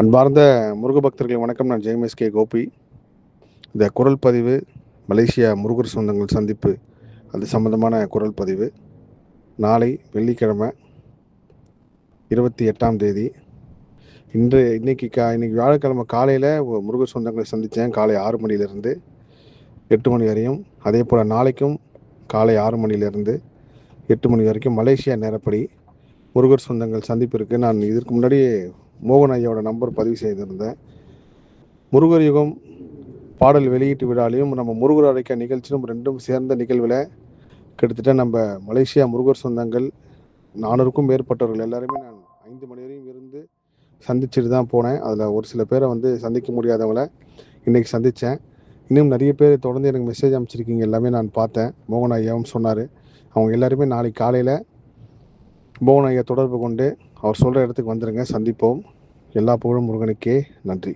அன்பார்ந்த முருக பக்தர்கள் வணக்கம். நான் ஜெயமேஸ்கே கோபி. இந்த குரல் பதிவு மலேசியா முருகர் சொந்தங்கள் சந்திப்பு அது சம்பந்தமான குரல் பதிவு. நாளை வெள்ளிக்கிழமை 28ஆம் தேதி. இன்னைக்கு வியாழக்கிழமை காலையில் முருகர் சொந்தங்களை சந்தித்தேன். காலை 6 மணிலேருந்து 8 மணி வரையும். அதே போல் நாளைக்கும் காலை 6 மணிலேருந்து 8 மணி வரைக்கும் மலேசியா நேரப்படி முருகர் சொந்தங்கள் சந்திப்பு இருக்குது. நான் இதற்கு முன்னாடி மோகன் ஐயாவோட நம்பர் பதிவு செய்திருந்தேன். முருகர் யுகம் பாடல் வெளியீட்டு விழாலையும் நம்ம முருகர் அழைக்க நிகழ்ச்சியும் ரெண்டும் சேர்ந்த நிகழ்வில் கிட்டத்தட்ட நம்ம மலேசியா முருகர் சொந்தங்கள் 400க்கும் மேற்பட்டவர்கள் எல்லாருமே நான் 5 மணி வரையும் இருந்து சந்திச்சுட்டு தான் போனேன். அதில் ஒரு சில பேரை சந்திக்க முடியாதவங்கள இன்றைக்கி சந்தித்தேன். இன்னும் நிறைய பேர் தொடர்ந்து எனக்கு மெசேஜ் அமைச்சிருக்கீங்க. எல்லாமே நான் பார்த்தேன். மோகன் ஐயாவும் சொன்னார். அவங்க எல்லாருமே நாளைக்கு காலையில் மோகன் ஐயா தொடர்பு கொண்டு அவர் சொல்கிற இடத்துக்கு வந்துடுங்க, சந்திப்போம். எல்லா புகழும் முருகனுக்கே. நன்றி.